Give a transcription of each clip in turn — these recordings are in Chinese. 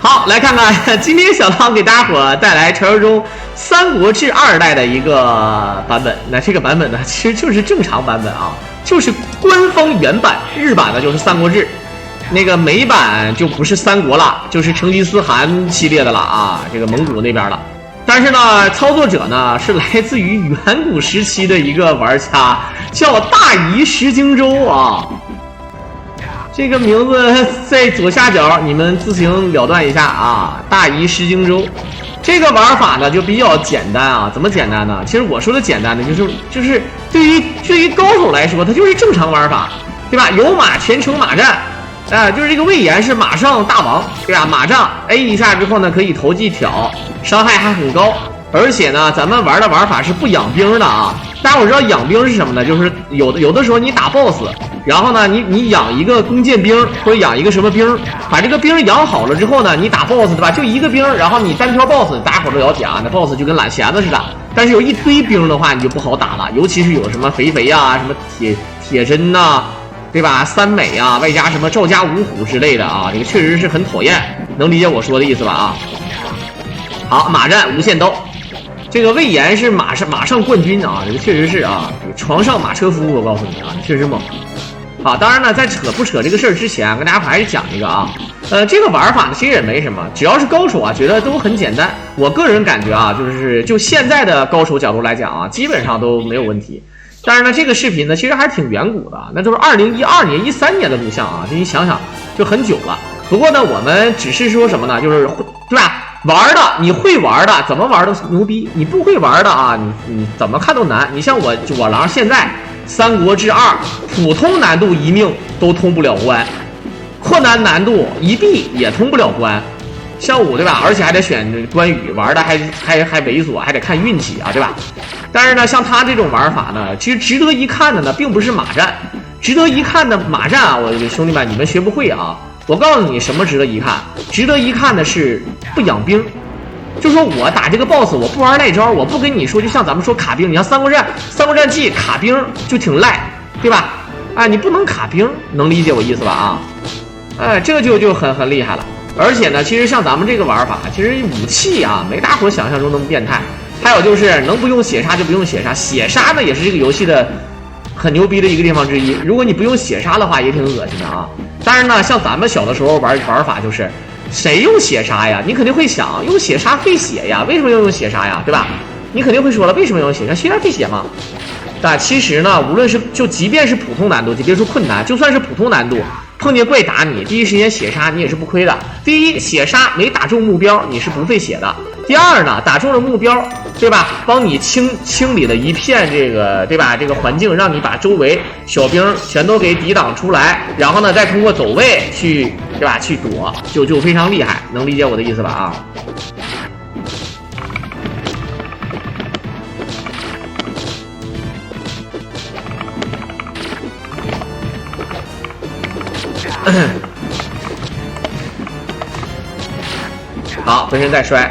好，来看看今天小汤给大家伙带来传说中《三国志2代》的一个版本。那这个版本呢，其实就是正常版本啊，就是官方原版，日版的就是《三国志》，那个美版就不是三国了，就是成吉思汗系列的了啊，这个蒙古那边了。但是呢，操作者呢是来自于远古时期的一个玩家，叫大夷石荆州啊。这个名字在左下角，你们自行了断一下啊。大夷石荆州，这个玩法呢就比较简单啊。怎么简单呢？其实我说的简单的就是对于高手来说，它就是正常玩法，对吧？有马全程马战，就是这个魏延是马上大王，对吧？马上 A 一下之后呢，可以投技挑，伤害还很高。而且呢，咱们玩的玩法是不养兵的啊。大家伙知道养兵是什么呢？就是有的时候你打 BOSS， 然后呢，你养一个弓箭兵或者养一个什么兵，把这个兵养好了之后呢，你打 BOSS 对吧？就一个兵，然后你单挑 BOSS， 大家伙都了解啊，那 BOSS 就跟懒闲子似的。但是有一堆兵的话，你就不好打了，尤其是有什么肥肥啊，什么铁针呐，对吧？三美啊，外加什么赵家五虎之类的啊，这个确实是很讨厌，能理解我说的意思吧？啊，好，马战无限刀。这个魏延是马上冠军啊，这个确实是啊，床上马车夫，我告诉你啊，确实猛。好，当然呢，在扯不扯这个事儿之前，跟大家还是讲一个啊，这个玩法呢其实也没什么，只要是高手啊，觉得都很简单。我个人感觉啊，就现在的高手角度来讲啊，基本上都没有问题。但是呢，这个视频呢其实还挺远古的，那都是2012年、13年的录像啊，这你想想就很久了。不过呢，我们只是说什么呢，就是对吧？玩的你会玩的，怎么玩都牛逼；你不会玩的啊，你怎么看都难。你像我狼现在《三国志2》普通难度一命都通不了关，困难难度一币也通不了关。像我对吧？而且还得选关羽，玩的还猥琐，还得看运气啊，对吧？但是呢，像他这种玩法呢，其实值得一看的呢，并不是马战，值得一看的马战啊，我兄弟们你们学不会啊。我告诉你什么值得一看，值得一看的是不养兵。就说我打这个 BOSS 我不玩赖招，我不跟你说，就像咱们说卡兵，你像三国战记卡兵就挺赖，对吧？你不能卡兵，能理解我意思吧？啊，这个就很厉害了。而且呢，其实像咱们这个玩法，其实武器啊没大伙想象中那么变态。还有就是能不用血杀就不用血杀，血杀呢也是这个游戏的很牛逼的一个地方之一。如果你不用血杀的话，也挺恶心的啊。当然呢，像咱们小的时候玩法就是谁用血杀呀？你肯定会想，用血杀费血呀，为什么要用血杀呀？对吧？你肯定会说了，为什么要用血杀？血杀费血吗？但其实呢，无论是即便是普通难度，就别说困难，就算是普通难度，碰见怪打你，第一时间血杀你也是不亏的。第一，血杀没打中目标，你是不费血的。第二呢，打中了目标，对吧？帮你清理了一片这个，对吧？这个环境，让你把周围小兵全都给抵挡出来，然后呢，再通过走位去，对吧？去躲，就非常厉害，能理解我的意思吧？啊。好，分身再摔。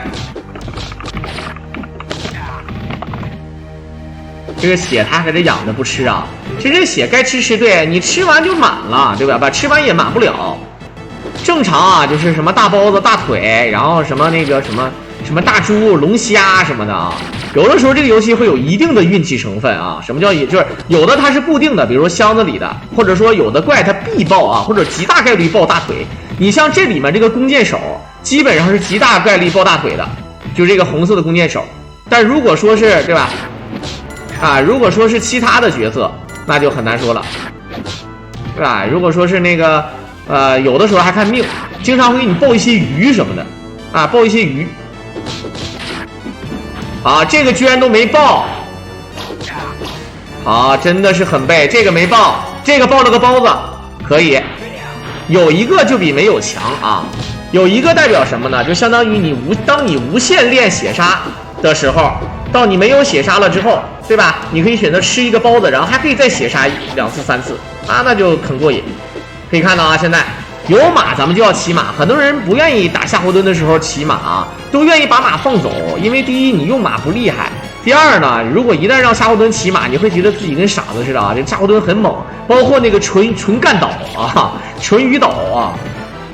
这个血他还得养着不吃啊，其实这血该吃，对你吃完就满了，对吧？吃完也满不了。正常啊，就是什么大包子、大腿，然后什么那个什么大猪、龙虾什么的啊。有的时候这个游戏会有一定的运气成分啊。什么叫就是有的它是固定的，比如说箱子里的，或者说有的怪它必爆啊，或者极大概率爆大腿。你像这里面这个弓箭手，基本上是极大概率爆大腿的，就是这个红色的弓箭手。但如果说是对吧？如果说是其他的角色，那就很难说了，对吧？如果说是那个有的时候还看命，经常会给你爆一些鱼什么的爆一些鱼。好，这个居然都没爆，好，真的是很背，这个没爆，这个爆了个包子，可以，有一个就比没有强啊。有一个代表什么呢？就相当于当你无限练血杀的时候，到你没有血杀了之后，对吧？你可以选择吃一个包子，然后还可以再血杀2次3次啊，那就很过瘾。可以看到啊，现在有马咱们就要骑马，很多人不愿意打夏侯惇的时候骑马都愿意把马放走，因为第一你用马不厉害，第二呢，如果一旦让夏侯惇骑马，你会觉得自己跟傻子似的啊。这夏侯惇很猛，包括那个纯干岛啊，纯鱼岛啊。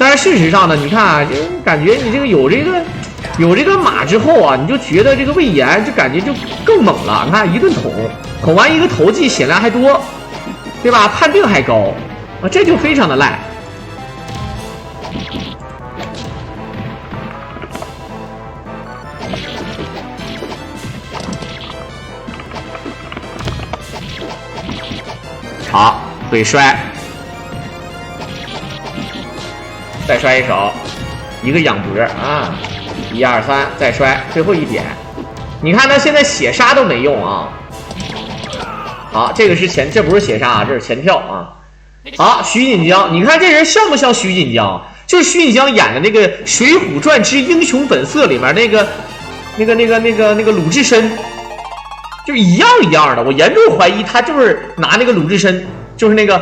但是事实上呢，你看啊，就感觉你这个有这个马之后啊，你就觉得这个魏延就感觉就更猛了。你看一顿捅完一个投技血量还多，对吧？判定还高啊，这就非常的赖。好，腿摔，再摔一手，一个仰脖啊，1、2、3，再摔，最后一点。你看他现在血杀都没用啊。好，这个是这不是血杀啊，这是前跳啊。好，徐锦江，你看这人像不像徐锦江？就是徐锦江演的那个《水浒传之英雄本色》里面那个鲁智深。就一样的，我严重怀疑他就是拿那个鲁智深，就是那个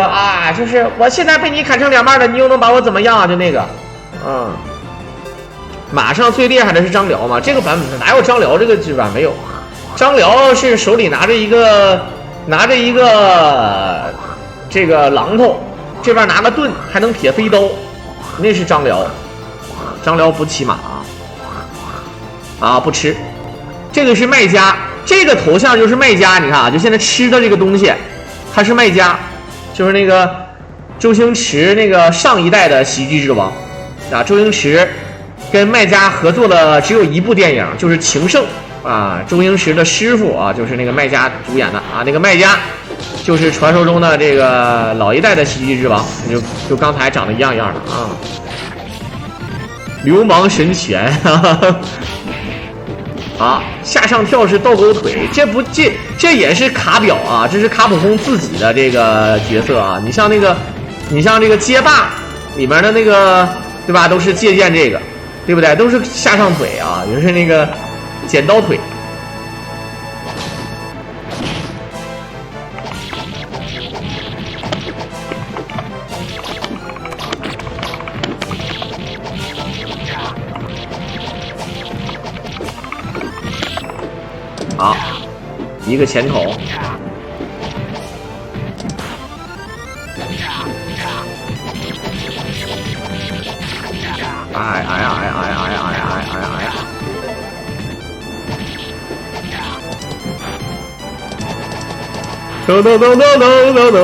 啊，就是我现在被你砍成2半了，你又能把我怎么样啊？就那个，马上最厉害的是张辽嘛，这个版本哪有张辽这个剧版没有？张辽是手里拿着一个这个榔头，这边拿个盾，还能撇飞刀，那是张辽。张辽不骑马啊，不吃。这个是卖家，这个头像就是卖家，你看啊，就现在吃的这个东西，他是卖家，就是那个周星驰那个上一代的喜剧之王啊，周星驰跟卖家合作的只有一部电影，就是《情圣》啊，周星驰的师傅啊，就是那个卖家主演的啊，那个卖家就是传说中的这个老一代的喜剧之王，就刚才长得一样的啊，流氓神拳。啊，下上跳是倒钩腿，这也是卡表啊，这是卡普空自己的这个角色啊。你像这个街霸里面的那个，对吧？都是借鉴这个，对不对？都是下上腿啊，也是那个剪刀腿。好，一个前头，哎呀！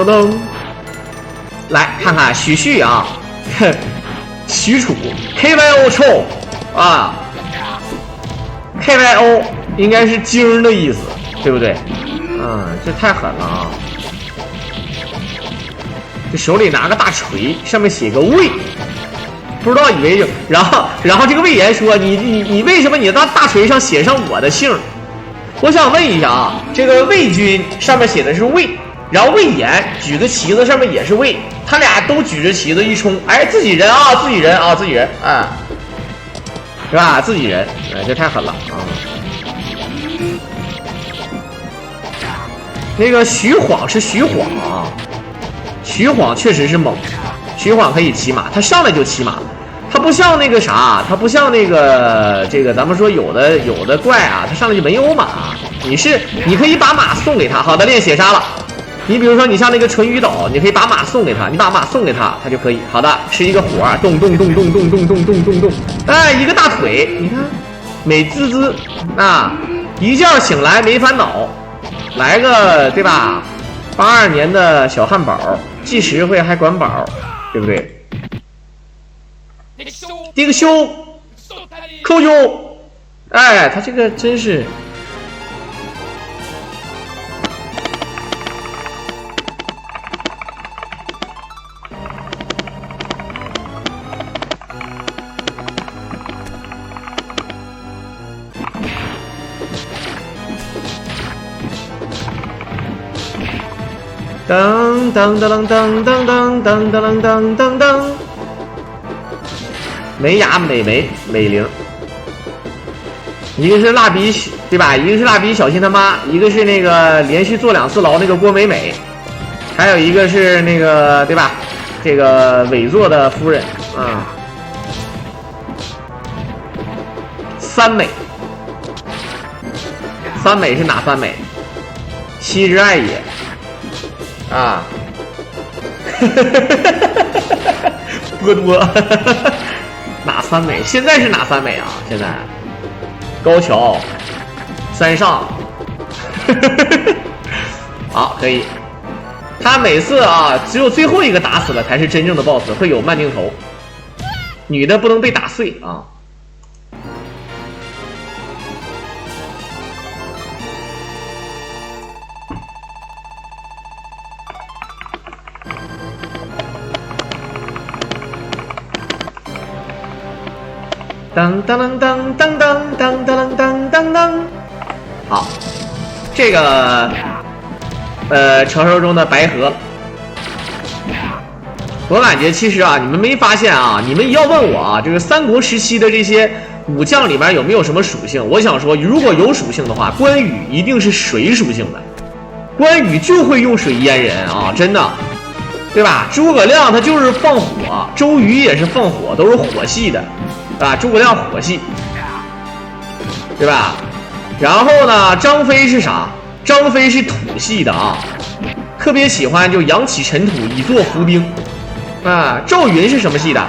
噔！来看看许旭啊，许褚 KYO 臭啊 ，KYO。应该是精的意思，对不对？这太狠了啊！这手里拿个大锤，上面写个魏，不知道以为就然后这个魏延说你为什么你的大锤上写上我的姓？我想问一下啊，这个魏军上面写的是魏，然后魏延举个旗子上面也是魏，他俩都举着旗子一冲，哎，自己人，哎，是吧？自己人，哎，这太狠了啊！那个徐晃是徐晃啊，徐晃确实是猛，徐晃可以骑马，他上来就骑马，他不像那个啥，他不像那个这个咱们说有的怪啊，他上来就没有马，你可以把马送给他，好的练血杀了。你比如说你像那个淳于岛，你可以把马送给他，你把马送给他，他就可以好的吃一个火，动，哎，一个大腿，你看美滋滋啊，一觉醒来没烦恼。来个对吧？82年的小汉堡，既实惠还管饱，对不对？丁修，扣修，哎，他这个真是。噔，美雅美眉美玲，一个是蜡笔对吧？一个是蜡笔小新他妈，一个是那个连续坐2次牢那个郭美美，还有一个是那个对吧？这个伪作的夫人啊，三美是哪三美？昔日爱也。啊，波多，哪3美？现在是哪3美啊？现在高桥、三上，好，可以。他每次啊，只有最后一个打死了才是真正的 BOSS， 会有慢镜头。女的不能被打碎啊。当当当当当当当当当当，好，这个传说中的白河，我感觉其实啊，你们没发现啊？你们要问我啊，这个三国时期的这些武将里面有没有什么属性？我想说，如果有属性的话，关羽一定是水属性的，关羽就会用水淹人啊，真的，对吧？诸葛亮他就是放火，周瑜也是放火，都是火系的。啊，诸葛亮火系，对吧？然后呢，张飞是啥？张飞是土系的啊，特别喜欢就扬起尘土以作伏兵。啊，赵云是什么系的？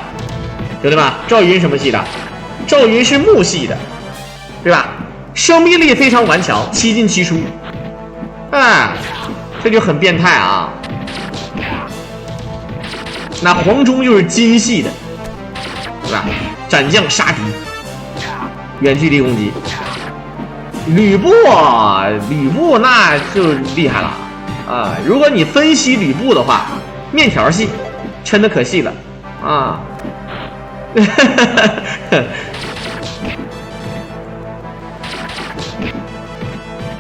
兄弟们，赵云什么系的？赵云是木系的，对吧？生命力非常顽强，七进七出。哎，这就很变态啊。那黄忠就是金系的，对吧？斩将杀敌，远距离攻击。吕布那就厉害了啊！如果你分析吕布的话，面条系，抻的可细了啊！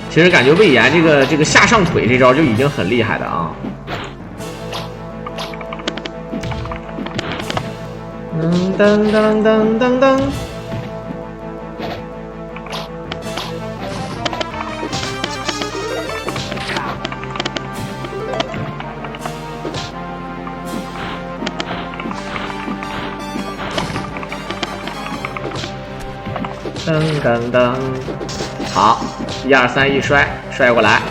其实感觉魏延这个下上腿这招就已经很厉害的啊！当当当当当。当当当，好，1、2、3一摔过来，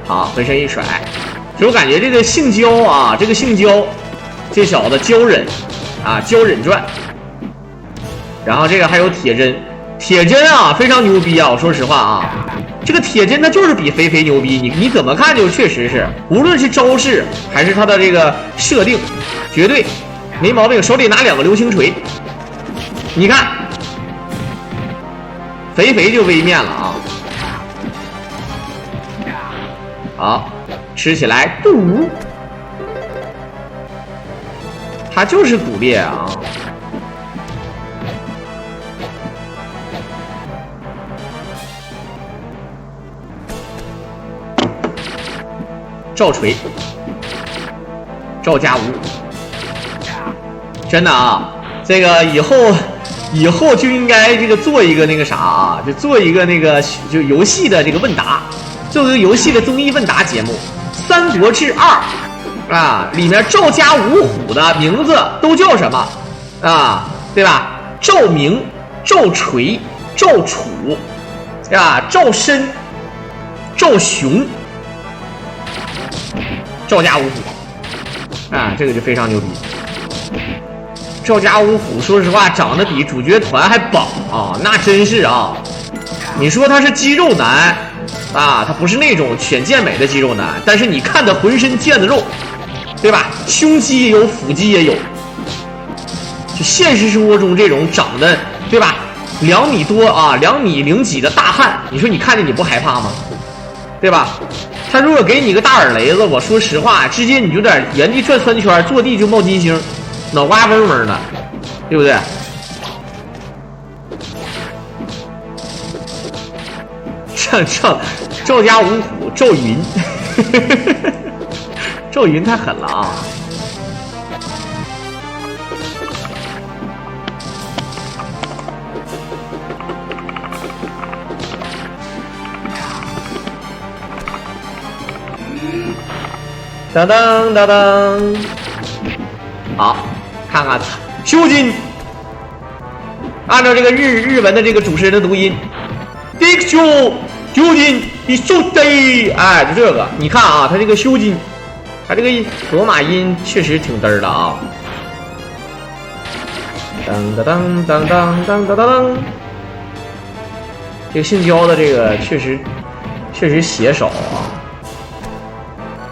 好，回身一甩。就我感觉这个性交啊，这个性交，这小子娇忍啊，娇忍传。然后这个还有铁针，铁针啊非常牛逼啊！我说实话啊，这个铁针它就是比肥肥牛逼，你怎么看就确实是，无论是招式还是它的这个设定，绝对没毛病。手里拿2个流星锤，你看。肥肥就微面了啊！好，吃起来嘟，它就是骨裂啊！赵锤，赵家武，真的啊，这个以后就应该这个做一个那个啥啊，就做一个那个就游戏的这个问答，做一个游戏的综艺问答节目，《三国志2》啊，里面赵家五虎的名字都叫什么啊？对吧？赵明、赵锤、赵楚，对吧？赵申、赵雄、赵家五虎啊，这个就非常牛逼。赵家五虎，说实话，长得比主角团还棒啊！那真是啊！你说他是肌肉男啊，他不是那种犬健美的肌肉男，但是你看他浑身腱子肉，对吧？胸肌也有，腹肌也有。就现实生活中这种长得，对吧？2米多啊，2米0几的大汉，你说你看着你不害怕吗？对吧？他如果给你个大耳雷子，我说实话，直接你就在原地转3圈，坐地就冒金星。脑瓜嗡嗡的，对不对？赵家五虎，赵云，赵云太狠了啊！当当当当，好。看看修金，按照这个日文的这个主持人的读音 ，Dixu 修金，你修对，哎，就这个，你看啊，他这个修金他这个罗马音确实挺嘚儿的啊！当当当当当当当当，这个性交的这个确实血少啊！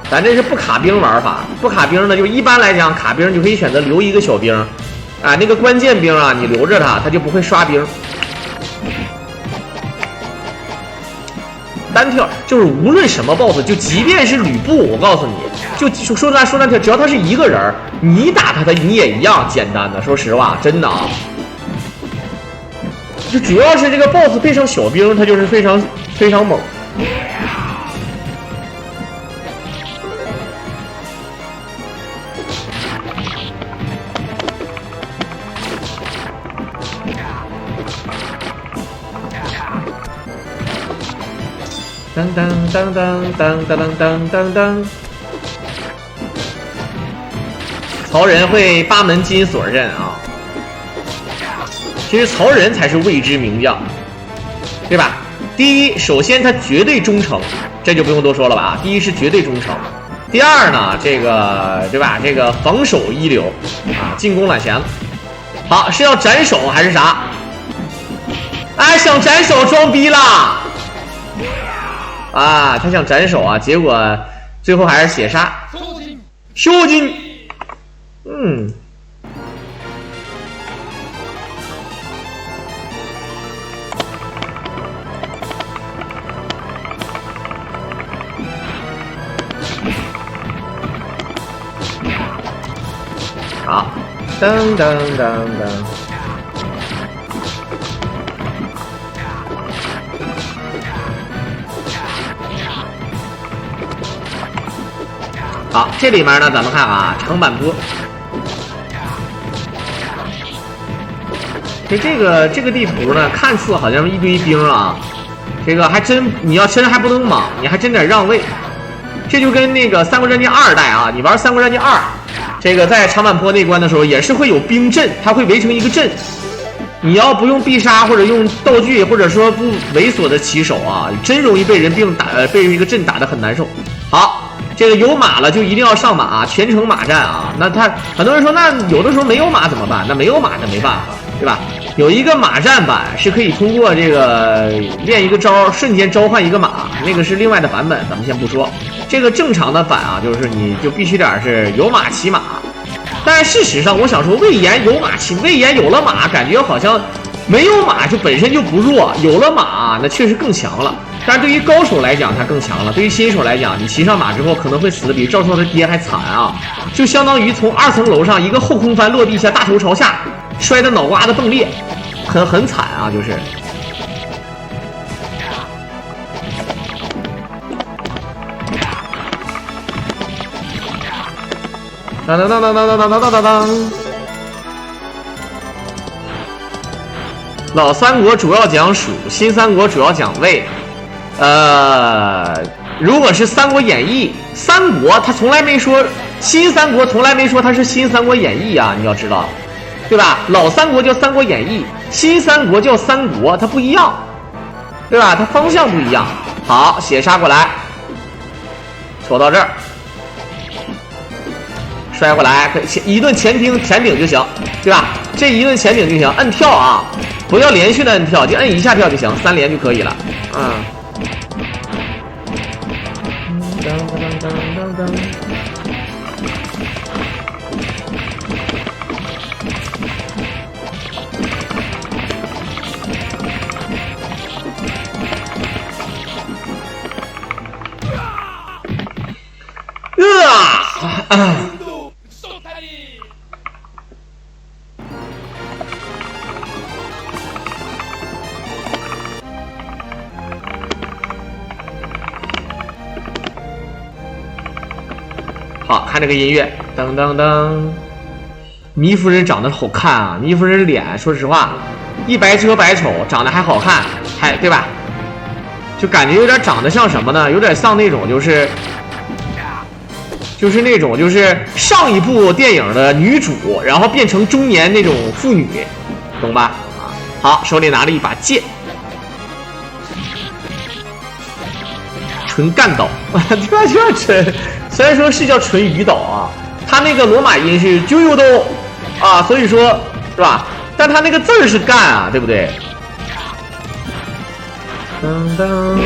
咱这是不卡兵玩法，不卡兵呢，就一般来讲卡兵就可以选择留一个小兵啊，那个关键兵啊，你留着他就不会刷兵。单挑就是无论什么 BOSS， 就即便是吕布，我告诉你，就说单挑，只要他是一个人，你打他你也一样简单的。说实话，真的啊，就主要是这个 BOSS 配上小兵，他就是非常猛。当当当当当当当当当，曹仁会八门金锁阵啊！其实曹仁才是未知名将，对吧？第一，首先他绝对忠诚，这就不用多说了吧？第一是绝对忠诚，第二呢，这个对吧？这个防守一流啊，进攻揽弦子。好，是要斩首还是啥？哎，想斩首装逼啦！啊，他想斩首啊，结果最后还是血杀。修金，好，噔噔噔噔。好，这里面呢，咱们看啊，长坂坡。这个地图呢，看似好像一堆兵啊，这个还真你要真还不能莽，你还真得让位。这就跟那个《三国战记2代》啊，你玩《三国战记2》，这个在长坂坡那关的时候，也是会有兵阵，它会围成一个阵。你要不用必杀或者用道具，或者说不猥琐的起手啊，真容易被人兵打，被一个阵打得很难受。好。这个有马了就一定要上马，全程马战啊！那他很多人说，那有的时候没有马怎么办？那没有马那没办法，对吧？有一个马战版是可以通过这个练一个招，瞬间召唤一个马，那个是另外的版本，咱们先不说。这个正常的版啊，就是你就必须点是有马骑马。但是事实上，我想说，魏延有马骑，魏延有了马，感觉好像没有马就本身就不弱，有了马那确实更强了。但是对于高手来讲，他更强了；对于新手来讲，你骑上马之后可能会死得比赵超他爹还惨啊！就相当于从2层楼上一个后空翻落地下，大头朝下，摔得脑瓜子迸裂，很惨啊！就是。当当当当当当当当当当。老三国主要讲蜀，新三国主要讲魏。如果是《三国演义》，三国他从来没说新三国，从来没说他是新三国演义啊，你要知道，对吧？老三国叫三国演义，新三国叫三国，它不一样，对吧？它方向不一样。好，血杀过来，戳到这儿，摔过来，一顿前顶就行，对吧？这一顿前顶就行，摁跳啊，不要连续的摁跳，就摁一下跳就行，3连就可以了。好看这个音乐，噔噔噔。糜夫人长得好看啊，糜夫人脸，说实话，一白遮百丑，长得还好看，还对吧？就感觉有点长得像什么呢？有点像那种就是那种就是上一部电影的女主，然后变成中年那种妇女，懂吧？啊，好，手里拿了一把剑，纯干刀，虽然说是叫纯鱼岛啊，它那个罗马音是啾啾豆啊，所以说是吧？但它那个字儿是干啊，对不对？噔噔。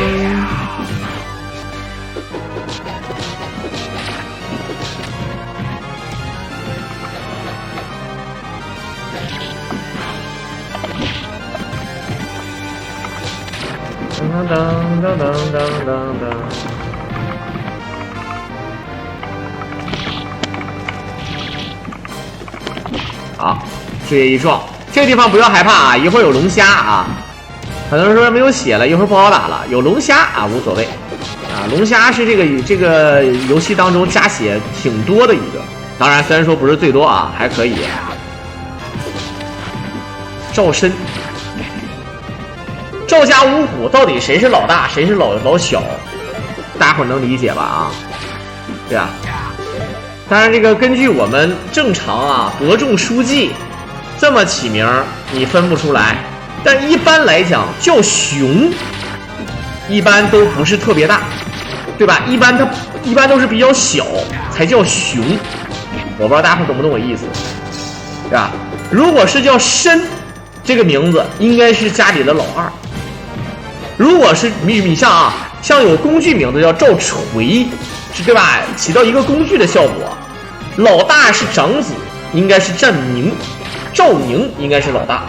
噔噔噔噔噔噔。好，事业一撞，这个地方不要害怕啊，一会儿有龙虾啊。很多人说没有血了，一会儿不好打了，有龙虾啊，无所谓啊。龙虾是这个游戏当中加血挺多的一个，当然虽然说不是最多啊，还可以。赵申。赵家五虎到底谁是老大，谁是老小？大伙能理解吧？啊，对吧？当然，这个根据我们正常啊伯仲书记这么起名，你分不出来。但一般来讲，叫熊，一般都不是特别大，对吧？一般都是比较小才叫熊。我不知道大伙懂不懂我意思，对吧？如果是叫申，这个名字应该是家里的老二。如果是你像有工具名字叫赵锤，是对吧？起到一个工具的效果。老大是长子，应该是赵明，赵明应该是老大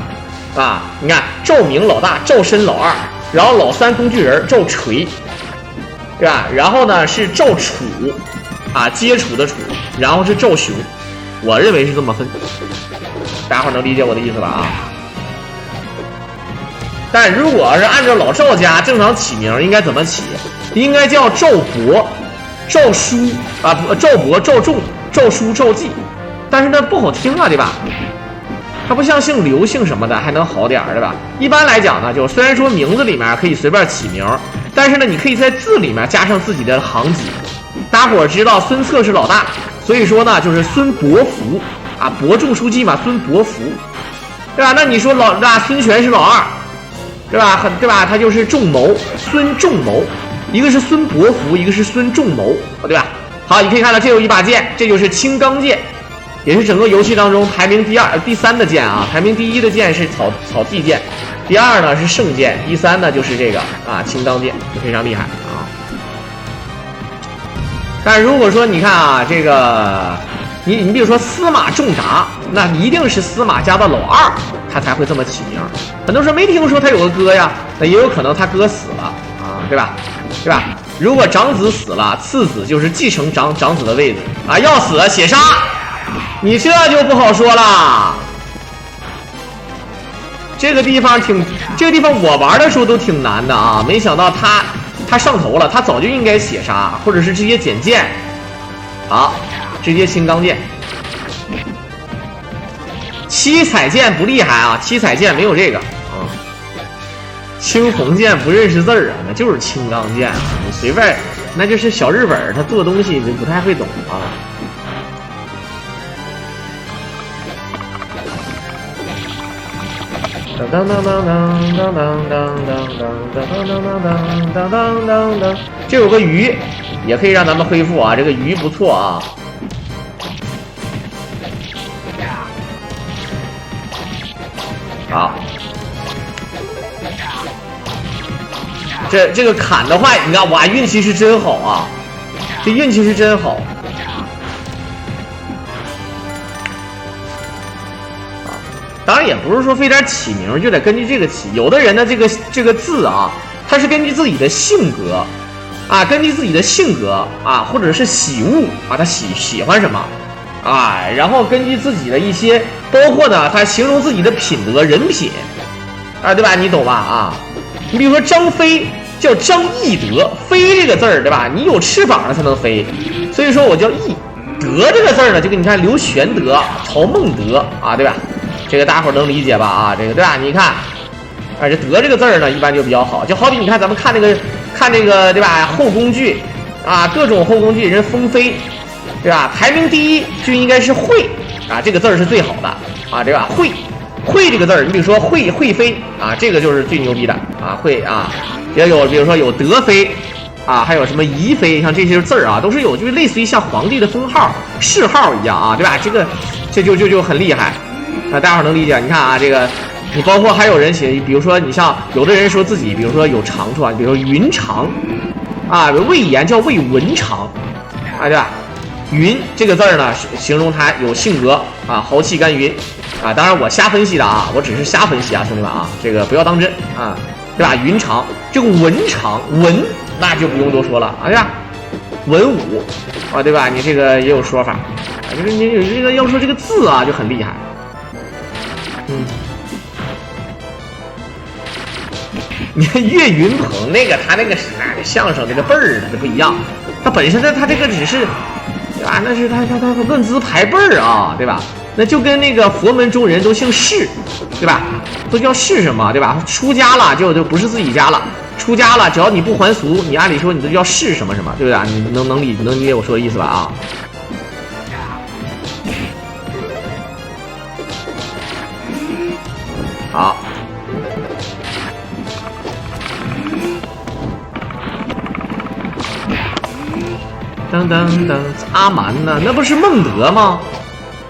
啊。你看赵明老大，赵申老二，然后老三工具人赵锤，对吧？然后呢是赵楚啊，接触的楚，然后是赵雄。我认为是这么分，大伙能理解我的意思吧？啊。但如果是按照老赵家正常起名，应该怎么起？应该叫赵博、赵叔啊，赵博、赵仲、赵叔、赵季。但是呢不好听啊，对吧？它不像姓刘、姓什么的还能好点，对吧？一般来讲呢，就虽然说名字里面可以随便起名，但是呢，你可以在字里面加上自己的行籍。大伙知道孙策是老大，所以说呢，就是孙伯符啊，伯仲书记嘛，孙伯符，对吧？那你说孙权是老二。对吧？对吧？他就是仲谋，孙仲谋，一个是孙伯符，一个是孙仲谋，对吧？好，你可以看到这有一把剑，这就是青钢剑，也是整个游戏当中排名第三的剑啊。排名第一的剑是草地剑，第二呢是圣剑，第三呢就是这个啊青钢剑，非常厉害啊。但如果说你看啊，这个你比如说司马仲达，那一定是司马家的老二，他才会这么起名。很多人说没听说他有个哥呀，那也有可能他哥死了啊，对吧？对吧？如果长子死了，次子就是继承长子的位置啊，要死血杀，你这就不好说了。这个地方我玩的时候都挺难的啊，没想到他上头了，他早就应该血杀，或者是直接捡剑，好，直接青钢剑。七彩剑不厉害啊，七彩剑没有这个啊。青红剑不认识字儿啊，那就是青钢剑啊，你随便，那就是小日本他做东西就不太会懂啊。当当当当当当当当当当当当当，这有个鱼，也可以让咱们恢复啊，这个鱼不错啊。好，这个砍的话，你看哇，运气是真好啊，这运气是真好。当然也不是说非得起名就得根据这个起，有的人呢这个字啊，他是根据自己的性格啊，根据自己的性格啊，或者是喜恶啊，他喜欢什么啊，然后根据自己的一些，包括呢他形容自己的品德人品啊，对吧？你懂吧？啊，你比如说张飞叫张翼德，飞这个字儿，对吧？你有翅膀了才能飞，所以说我叫翼德这个字儿呢，就跟你看刘玄德、曹孟德啊，对吧？这个大伙能理解吧？啊，这个对吧？你看，啊，这德这个字儿呢，一般就比较好，就好比你看咱们看这个对吧？后宫剧啊，各种后宫剧人封妃，对吧？排名第一就应该是惠啊，这个字儿是最好的啊，对吧？惠这个字儿，你比如说惠妃啊，这个就是最牛逼的啊，惠啊，也有比如说有德妃啊，还有什么宜妃，像这些字儿啊，都是有就是类似于像皇帝的封号、谥号一样啊，对吧？这就很厉害啊，大家伙能理解？你看啊，这个你包括还有人写，比如说你像有的人说自己，比如说有长处啊，比如说云长啊，魏延叫魏文长啊，对吧？云这个字儿呢，形容他有性格啊，豪气干云啊。当然我瞎分析的啊，我只是瞎分析啊，兄弟们啊，这个不要当真啊，对吧？云长这个文长文那就不用多说了啊，对吧？文武啊，对吧？你这个也有说法啊，就是你有这个要说这个字啊就很厉害，你看岳云鹏那个他那个相声那个辈儿的这不一样，他本身他这个只是。对吧？那是他论资排辈儿啊，对吧？那就跟那个佛门中人都姓释，对吧？都叫释什么，对吧？出家了就不是自己家了，出家了只要你不还俗，你按理说你都叫释什么什么，对不对？你能理解我说的意思吧？啊，好。噔噔噔，阿蛮呢？那不是孟德吗？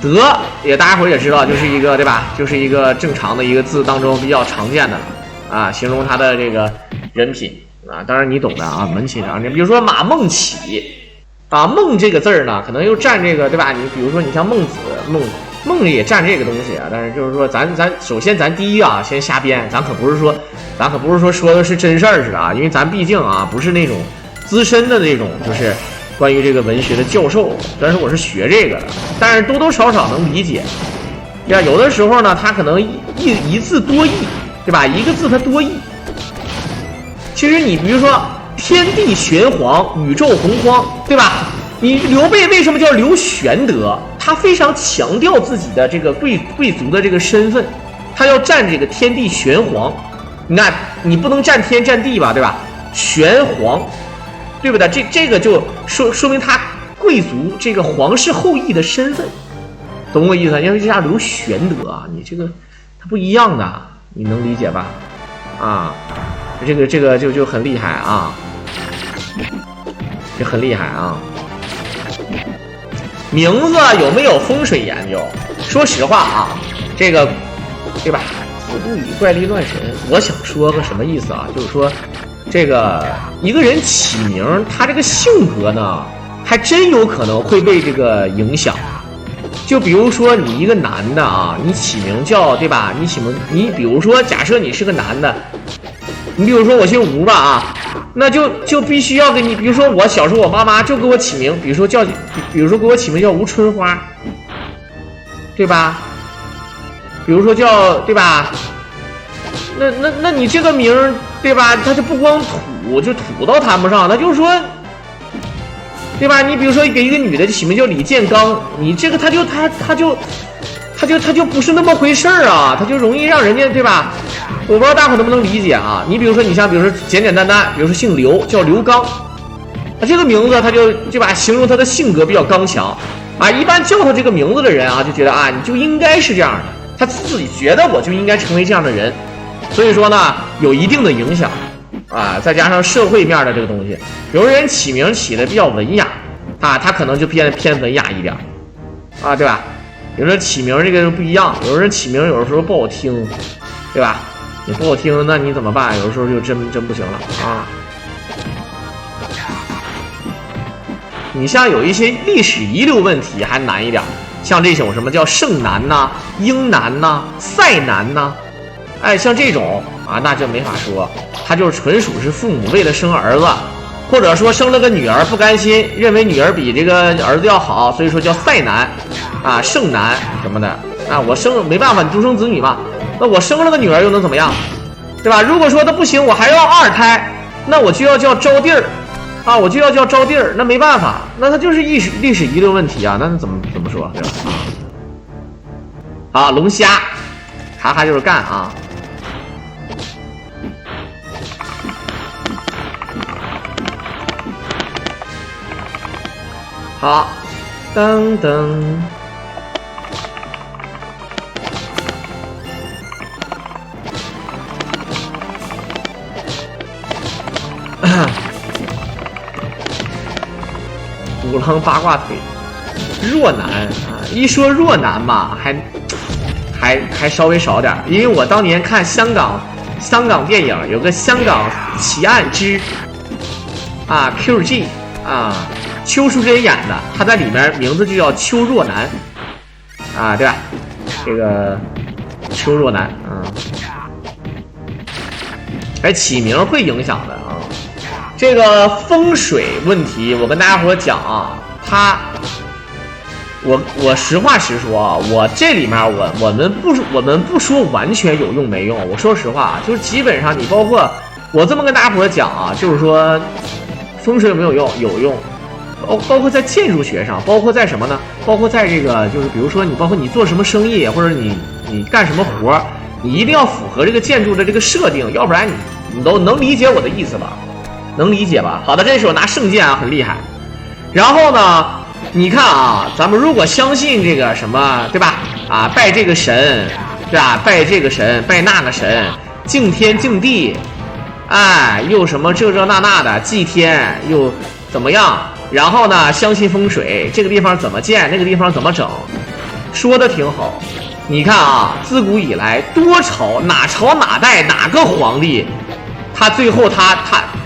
德也大家伙也知道，就是一个对吧？就是一个正常的一个字当中比较常见的啊，形容他的这个人品啊。当然你懂的啊，门起长。你比如说马孟起啊，孟这个字儿呢，可能又占这个对吧？你比如说你像孟子，孟也占这个东西啊。但是就是说咱首先咱第一啊，先瞎编，咱可不是说说的是真事儿似的啊，因为咱毕竟啊不是那种资深的那种就是关于这个文学的教授，但是我是学这个的，但是多多少少能理解。对吧？有的时候呢，他可能一字多义，对吧？一个字它多义。其实你比如说天地玄黄，宇宙洪荒，对吧？你刘备为什么叫刘玄德？他非常强调自己的这个贵族的这个身份，他要占这个天地玄黄。你看，你不能占天占地吧，对吧？玄黄。对不对？这个就说明他贵族这个皇室后裔的身份，懂我意思？因为这叫刘玄德啊，你这个他不一样的，你能理解吧？啊，这个就很厉害啊，这很厉害啊。名字有没有风水研究？说实话啊，这个对吧？子不语怪力乱神，我想说个什么意思啊？就是说。这个一个人起名，他这个性格呢，还真有可能会被这个影响。就比如说你一个男的啊，你起名叫对吧？你比如说，假设你是个男的，你比如说我姓吴吧啊，那就必须要给你，比如说我小时候我妈妈就给我起名，比如说给我起名叫吴春花，对吧？比如说叫对吧？那你这个名对吧？他就不光就土到谈不上，他就说，对吧？你比如说给一个女的起名叫李建刚，你这个他就不是那么回事儿啊，他就容易让人家对吧？我不知道大伙能不能理解啊？你比如说你像比如说简简单单，比如说姓刘叫刘刚，他这个名字他就对吧？形容他的性格比较刚强啊，一般叫他这个名字的人啊，就觉得啊，你就应该是这样的，他自己觉得我就应该成为这样的人。所以说呢，有一定的影响啊，再加上社会面的这个东西，有人起名起的比较文雅啊，他可能就偏文雅一点啊，对吧？有人起名这个不一样，有人起名有的时候不好听，对吧？你不好听，那你怎么办？有的时候就真不行了啊。你像有一些历史遗留问题还难一点，像这种什么叫盛南呐、英南呐、塞南呐。哎，像这种啊，那就没法说，他就是纯属是父母为了生儿子，或者说生了个女儿不甘心，认为女儿比这个儿子要好，所以说叫塞男啊、盛男什么的啊。我没办法，你独生子女嘛，那我生了个女儿又能怎么样，对吧？如果说他不行，我还要二胎，那我就要叫招娣儿啊，我就要叫招娣儿，那没办法，那他就是历史遗留问题啊，那怎么说，对吧？啊，龙虾，哈就是干啊。好，噔噔，虎狼八卦腿，弱男啊！一说弱男嘛，还稍微少点，因为我当年看香港电影有个香港奇案之QG 邱淑贞演的，他在里面名字就叫邱若男对吧？这个邱若男起名会影响的啊。这个风水问题，我跟大家伙讲啊，我实话实说啊，我这里面我们不说完全有用没用，我说实话，就是基本上你包括我这么跟大家伙讲啊，就是说风水有没有用？有用，包括在建筑学上，包括在什么呢？包括在这个就是比如说你包括你做什么生意，或者你干什么活，你一定要符合这个建筑的这个设定，要不然你都能理解我的意思吧？能理解吧？好的，这是我拿圣剑很厉害。然后呢，你看啊，咱们如果相信这个什么，对吧？拜这个神，对吧？拜这个神，拜那个神，敬天敬地，又什么这那的，祭天又怎么样？然后呢，相信风水，这个地方怎么建，那个地方怎么整，说的挺好。你看啊，自古以来多朝，哪朝哪代哪个皇帝，他最后他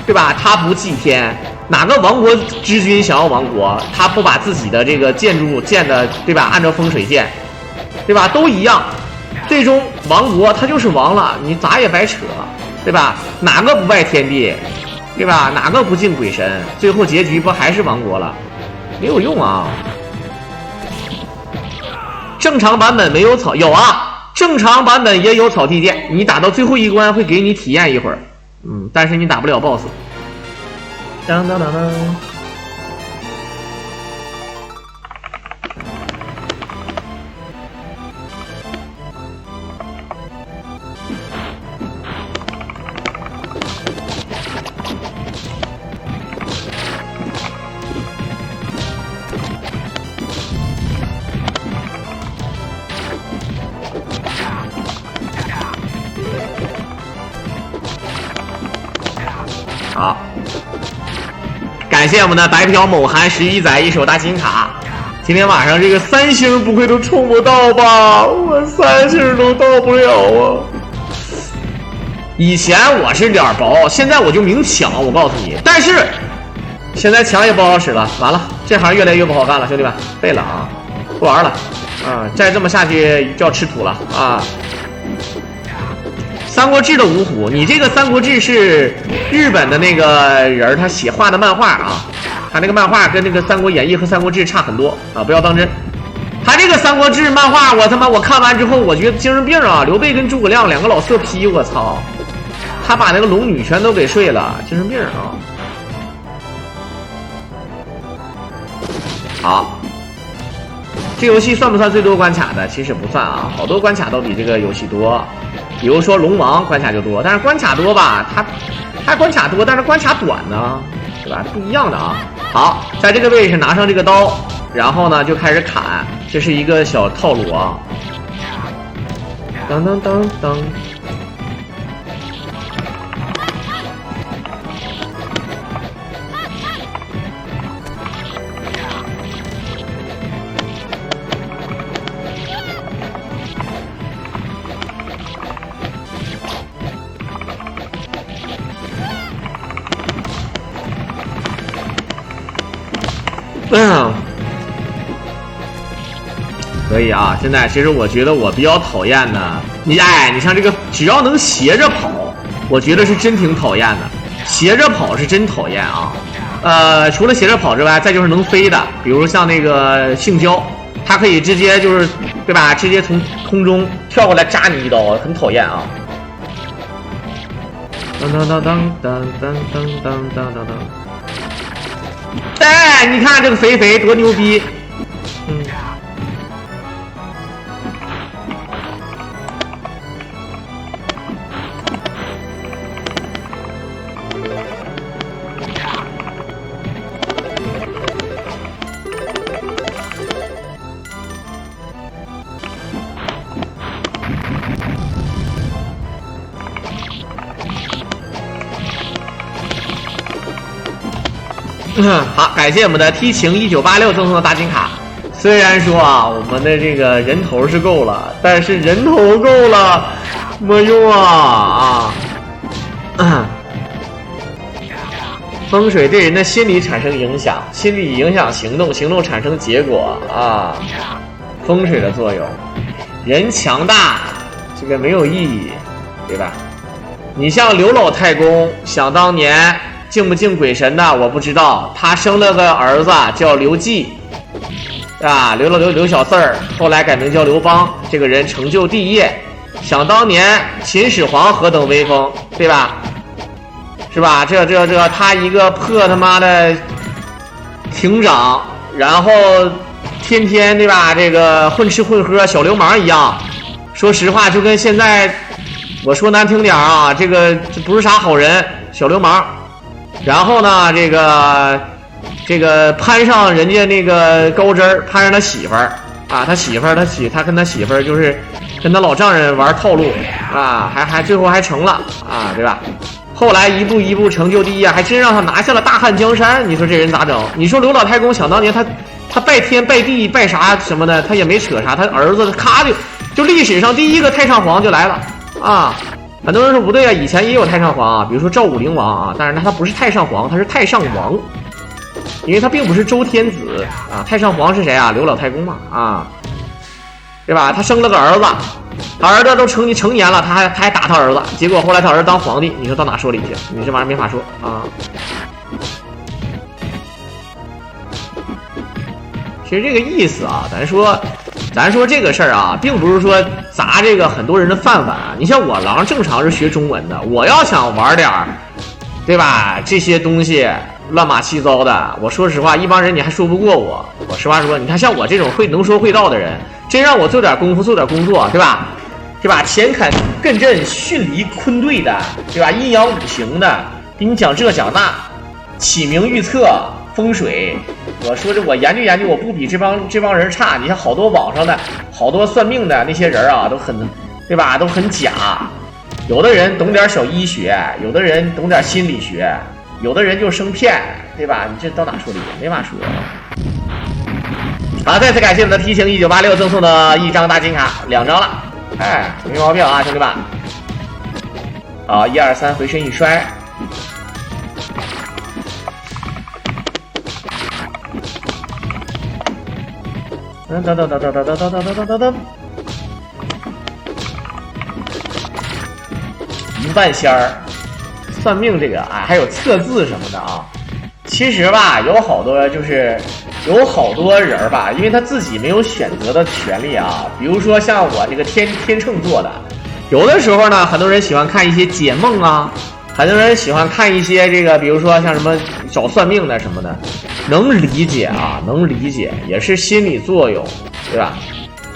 对吧？他不祭天，哪个亡国之君想要亡国，他不把自己的这个建筑建的，对吧？按照风水建，对吧？都一样，最终亡国他就是亡了，你咋也白扯，对吧？哪个不拜天地，对吧？哪个不敬鬼神，最后结局不还是亡国了？没有用啊！正常版本没有草，有啊，正常版本也有草地剑，你打到最后一关会给你体验一会儿。但是你打不了 BOSS。当当当当。好，感谢我们的白嫖某韩11载一手大金卡。今天晚上这个3星不会都冲不到吧？我3星都到不了啊！以前我是脸薄，现在我就明抢，我告诉你。但是现在抢也不好使了，完了，这行越来越不好干了，兄弟们，废了啊，不玩了再这么下去就要吃土了啊！三国志的五虎，你这个三国志是日本的那个人他画的漫画啊，他那个漫画跟那个三国演义和三国志差很多啊，不要当真。他这个三国志漫画，我看完之后，我觉得精神病啊！刘备跟诸葛亮两个老色批，我操！他把那个龙女全都给睡了，精神病啊！好，这游戏算不算最多关卡的？其实不算啊，好多关卡都比这个游戏多。比如说龙王关卡就多，但是关卡多吧，它关卡多，但是关卡短呢，对吧？不一样的啊。好，在这个位置拿上这个刀，然后呢就开始砍，这是一个小套路啊。当当当当。可以啊，现在其实我觉得我比较讨厌的，你像这个只要能斜着跑，我觉得是真挺讨厌的。斜着跑是真讨厌啊。除了斜着跑之外，再就是能飞的，比如像那个性交，它可以直接就是对吧？直接从空中跳过来扎你一刀，很讨厌啊。当当当当当当当当当当。你看这个肥多牛逼，好，感谢我们的 T 情1986赠送的大金卡。虽然说啊，我们的这个人头是够了，但是人头够了没用啊！风水对人的心理产生影响，心理影响行动，行动产生结果啊。风水的作用，人强大这个没有意义，对吧？你像刘老太公，想当年敬不敬鬼神的我不知道，他生了个儿子叫刘季。啊，刘小四儿，后来改名叫刘邦，这个人成就帝业。想当年秦始皇何等威风，对吧？是吧？这他一个破他妈的亭长，然后天天对吧？这个混吃混喝，小流氓一样。说实话，就跟现在我说难听点啊，这不是啥好人，小流氓。然后呢，这个攀上人家那个高枝儿，攀上他媳妇儿啊，他跟他媳妇儿就是跟他老丈人玩套路啊，还最后还成了啊，对吧？后来一步一步成就第一啊，还真让他拿下了大汉江山。你说这人咋整？你说刘老太公想当年他拜天拜地拜啥什么的，他也没扯啥，他儿子咔就历史上第一个太上皇就来了啊。很多人说不对啊，以前也有太上皇啊，比如说赵武灵王啊，但是他不是太上皇，他是太上王。因为他并不是周天子啊，太上皇是谁啊？刘老太公嘛啊，对吧？他生了个儿子，他儿子都成年了，他还打他儿子，结果后来他儿子当皇帝，你说到哪说理去？你这玩意儿没法说啊。其实这个意思啊，咱说这个事儿啊，并不是说砸这个很多人的饭碗。你像我郎正常是学中文的，我要想玩点儿，对吧？这些东西。乱码七糟的，我说实话，一帮人你还说不过我。我实话说，你看像我这种能说会道的人，真让我做点功夫，做点工作，对吧？对吧？乾坎艮震巽离坤兑的，对吧？阴阳五行的，给你讲这讲那，起名预测风水。我说我研究研究，我不比这帮人差。你像好多网上的好多算命的那些人啊，都很，对吧？都很假。有的人懂点小医学，有的人懂点心理学。有的人就生骗，对吧？你这到哪说理？没法说。好，再次感谢我们的 T 情1986赠送的1张大金卡，2张了，哎，没毛病啊，兄弟们。好，1、2、3，回身一摔。噔，一半仙儿。算命这个啊，还有测字什么的啊，其实吧，有好多人吧，因为他自己没有选择的权利啊。比如说像我这个天秤座的，有的时候呢，很多人喜欢看一些解梦啊，很多人喜欢看一些这个，比如说像什么找算命的什么的，能理解啊，能理解，也是心理作用，对吧？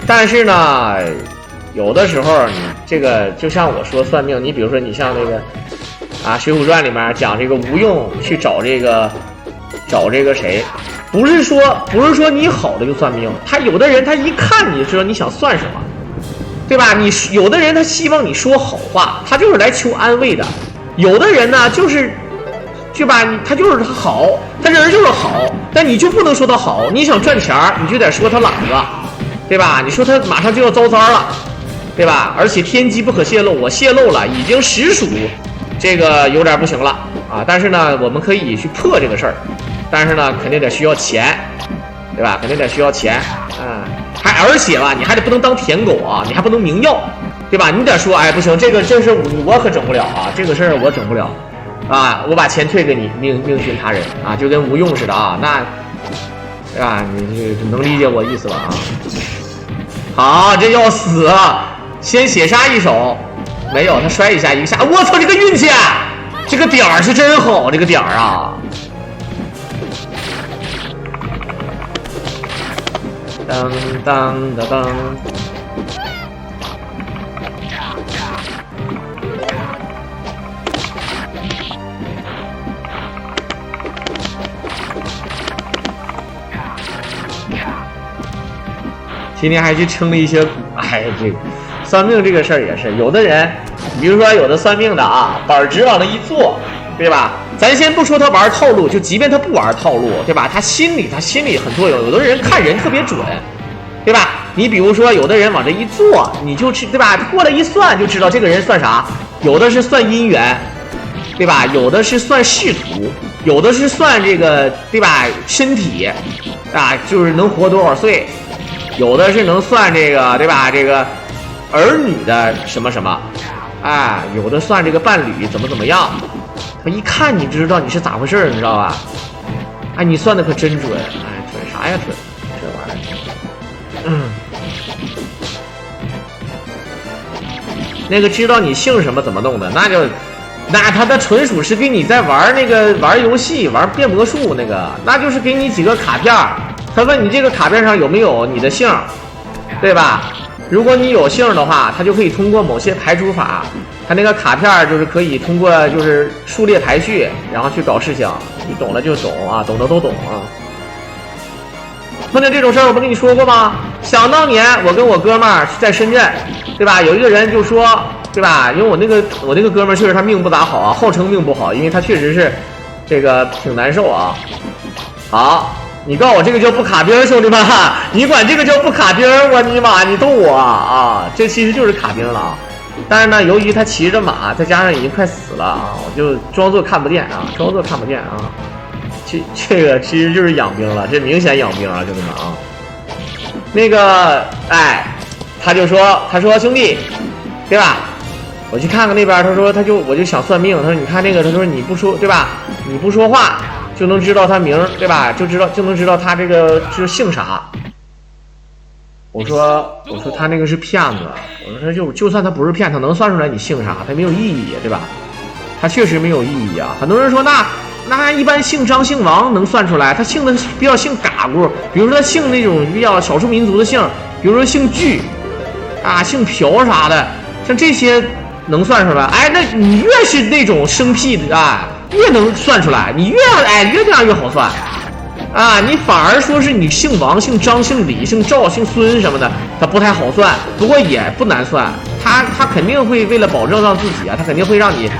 但是呢，有的时候你这个就像我说算命，你比如说你像那个。啊，《水浒传》里面讲这个吴用去找这个谁，不是说你好的就算命，他有的人他一看你知道你想算什么，对吧？有的人他希望你说好话，他就是来求安慰的；有的人呢就是对吧？他就是他好，他这人就是好，但你就不能说他好，你想赚钱你就得说他懒子，对吧？你说他马上就要遭灾了，对吧？而且天机不可泄露，我泄露了，已经实属。这个有点不行了啊，但是呢，我们可以去破这个事儿，但是呢，肯定得需要钱，对吧？肯定得需要钱啊，而且吧，你还得不能当舔狗啊，你还不能明要，对吧？你得说，哎，不行，这事我可整不了啊，这个事儿我整不了啊，我把钱退给你，命寻他人啊，就跟吴用似的啊，那，对吧？你能理解我意思吧？啊，好，这要死，先血杀一手。没有，他摔一下，我操，这个运气，这个点儿是真好，这个点儿啊！当当当当。今天还去称了一些股，哎，这个算命这个事儿也是，有的人，比如说有的算命的啊，板直往那一坐，对吧？咱先不说他玩套路，就即便他不玩套路，对吧？他心里很作用。有的人看人特别准，对吧？你比如说，有的人往这一坐，你就去，对吧？过来一算就知道这个人算啥。有的是算姻缘，对吧？有的是算仕途，有的是算这个，对吧？身体啊，就是能活多少岁。有的是能算这个，对吧？这个儿女的什么什么，啊，有的算这个伴侣怎么样。他一看你知道你是咋回事，你知道吧？哎，你算的可真准，哎，准啥呀准？这玩意儿，那个知道你姓什么怎么弄的，那他的纯属是给你在玩游戏玩变魔术那就是给你几个卡片，他问你这个卡片上有没有你的姓，对吧？如果你有姓的话，他就可以通过某些排除法，他那个卡片就是可以通过就是数列排序，然后去搞事情。你懂了就懂啊，懂的都懂啊。碰见这种事儿我不跟你说过吗？想当年我跟我哥们儿在深圳，对吧？有一个人就说，对吧？因为我那个哥们儿确实他命不咋好啊，号称命不好，因为他确实是这个挺难受啊。好，你告诉我这个叫不卡兵，兄弟们，你管这个叫不卡兵，我尼玛，你逗我啊！这其实就是卡兵了啊。但是呢，由于他骑着马，再加上已经快死了啊，我就装作看不见啊，这个其实就是养兵了，这明显养兵啊，兄弟们啊。那个，哎，他说兄弟，对吧？我去看看那边，我就想算命，他说你看这个，他说你不说，对吧？你不说话就能知道他名，对吧？就能知道他这个是姓啥。我说他那个是骗子，我说就算他不是骗，他能算出来你姓啥？他没有意义，对吧？他确实没有意义啊。很多人说那一般姓张姓王能算出来，他姓的比较姓嘎咕，比如说他姓那种比较少数民族的姓，比如说姓巨啊、姓朴啥的，像这些能算出来。哎，那你越是那种生僻的啊，越能算出来，你越这样越好算。啊，你反而说是你姓王、姓张、姓李、姓赵、姓孙什么的，他不太好算，不过也不难算。他肯定会为了保证让自己啊，他肯定会让你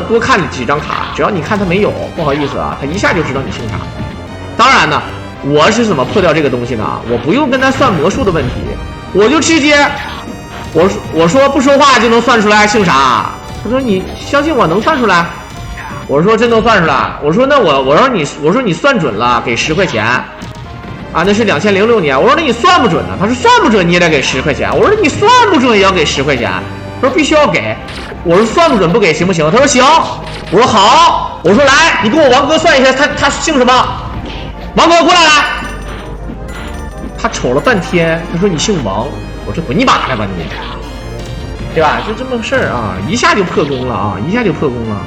多看几张卡，只要你看他没有，不好意思啊，他一下就知道你姓啥。当然呢，我是怎么破掉这个东西呢？我不用跟他算魔术的问题，我就直接我说不说话就能算出来姓啥。他说你相信我能算出来。我说真能算出来，我说那我说你算准了给10块钱，啊，那是2006年。我说那你算不准呢？他说算不准你也得给10块钱。我说你算不准也要给10块钱。他说必须要给。我说算不准不给行不行？他说行。我说好。我说来，你给我王哥算一下，他姓什么？王哥过来。他瞅了半天，他说你姓王。我说滚你妈的吧你，对吧？就这么个事儿啊，一下就破功了啊，一下就破功了。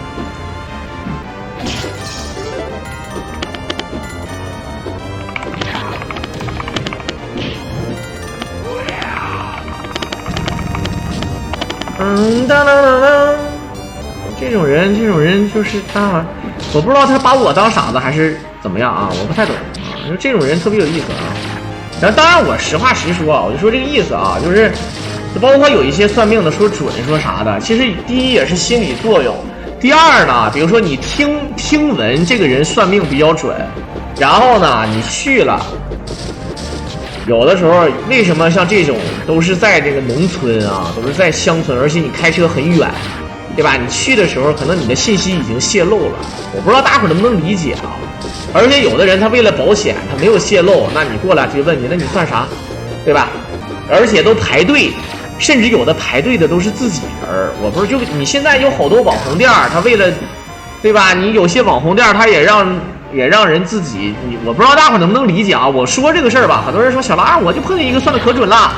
当，这种人就是他，我不知道他把我当傻子还是怎么样啊，我不太懂啊。就这种人特别有意思啊。然后当然我实话实说啊，我就说这个意思啊，就是包括有一些算命的说准说啥的，其实第一也是心理作用，第二呢，比如说你听闻这个人算命比较准，然后呢你去了。有的时候，为什么像这种都是在这个农村啊，都是在乡村，而且你开车很远，对吧？你去的时候，可能你的信息已经泄露了。我不知道大伙能不能理解啊？而且有的人他为了保险，他没有泄露，那你过来就问你，那你算啥，对吧？而且都排队，甚至有的排队的都是自己人。我不是就你现在有好多网红店，他为了，对吧？你有些网红店他也让人自己，我不知道大伙能不能理解啊？我说这个事儿吧，很多人说小拉我就碰见一个算的可准了，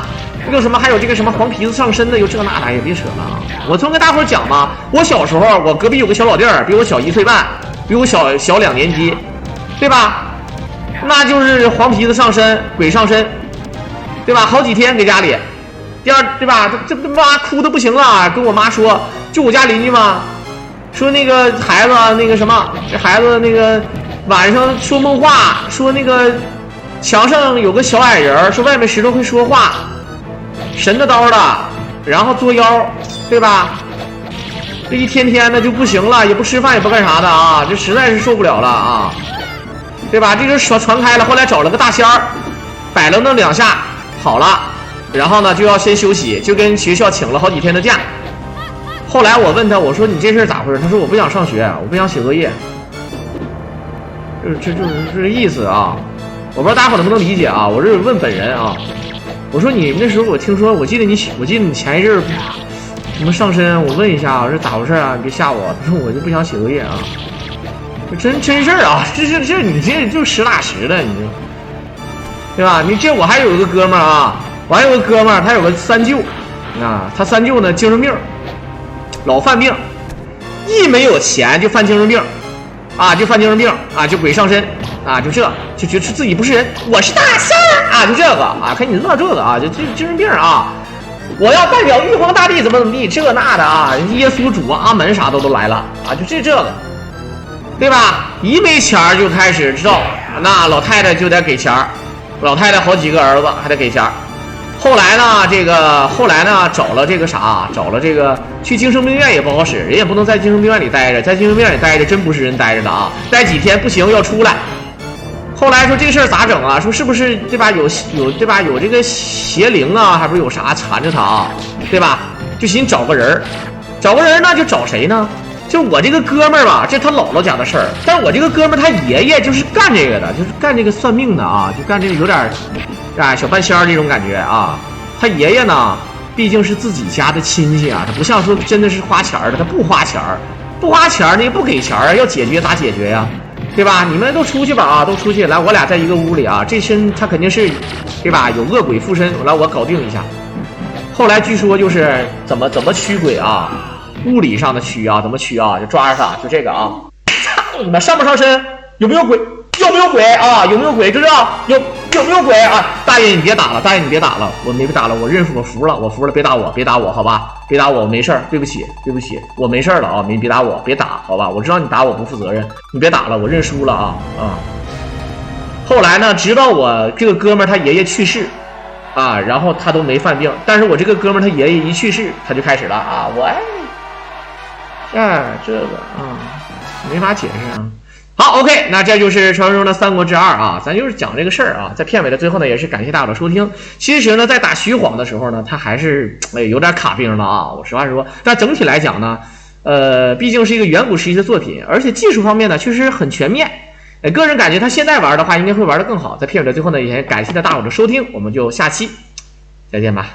又什么还有这个什么黄皮子上身的，又这那的，也别扯了啊！我总跟大伙讲嘛，我小时候我隔壁有个小老弟儿，比我小1岁半，比我小2年级，对吧？那就是黄皮子上身，鬼上身，对吧？好几天给家里，第二对吧？这妈哭的不行了，跟我妈说，就我家邻居嘛，说那个孩子那个什么，这孩子那个。晚上说梦话，说那个墙上有个小矮人，说外面石头会说话，神的刀的，然后作妖，对吧？这一天天的就不行了，也不吃饭也不干啥的啊，这实在是受不了了啊，对吧？这就传开了，后来找了个大仙儿，摆了那2下好了，然后呢就要先休息，就跟学校请了好几天的假。后来我问他，我说你这事咋回事？他说我不想上学，我不想写作业。就是这个意思啊，我不知道大家伙能不能理解啊？我是问本人啊，我说你那时候我记得你前一阵什么上身，我问一下啊，这咋回事啊？你别吓我。他说我就不想写作业啊，真事儿啊，这你这就实打实的，你这对吧？你这我还有一个哥们儿啊，我还有个哥们儿，他有个三舅啊，他三舅呢精神病，老犯病，一没有钱就犯精神病。啊，就犯精神病啊，就鬼上身啊，就觉得自己不是人，我是大仙啊，就这个啊，看你乐这个啊，就这精神病啊，我要代表玉皇大帝怎么地，这那的啊，耶稣主啊，阿门啥都来了啊，就这个，对吧？一没钱就开始知道，那老太太就得给钱，老太太好几个儿子还得给钱。后来呢，找了这个去精神病院也不好使，人也不能在精神病院里待着，在精神病院里待着真不是人待着的啊，待几天不行要出来。后来说这事儿咋整啊？说是不是对吧？有对吧？有这个邪灵啊，还不是有啥缠着他啊，对吧？就寻找个人呢，就找谁呢？就是我这个哥们儿吧，这是他姥姥家的事儿，但是我这个哥们儿他爷爷就是干这个的，就是干这个算命的啊，就干这个有点。啊，小半仙儿这种感觉啊，他爷爷呢，毕竟是自己家的亲戚啊，他不像说真的是花钱的，他不花钱呢也不给钱啊，要解决咋解决呀？对吧？你们都出去吧啊，都出去来，我俩在一个屋里啊，这身他肯定是，对吧？有恶鬼附身，来我搞定一下。后来据说就是怎么驱鬼啊，物理上的驱啊，怎么驱啊？就抓着他，就这个啊，你们上不上身？有没有鬼？有没有鬼啊？有没有鬼？就这样，有没有鬼啊？大爷你别打了，我没打了，我认输，我服了，别打我，好吧？别打我，我没事儿，对不起，我没事了啊，别打我，别打，好吧？我知道你打我不负责任，你别打了，我认输了啊。后来呢，直到我这个哥们儿他爷爷去世啊，然后他都没犯病，但是我这个哥们儿他爷爷一去世，他就开始了啊，这个啊，没法解释啊。好 ，OK， 那这就是传说中的《三国志2》啊，咱就是讲这个事儿啊。在片尾的最后呢，也是感谢大家的收听。其实呢，在打徐晃的时候呢，他还是有点卡兵的啊。我实话实说，但整体来讲呢，毕竟是一个远古时期的作品，而且技术方面呢，确实很全面。个人感觉他现在玩的话，应该会玩得更好。在片尾的最后呢，也感谢大家的收听，我们就下期再见吧。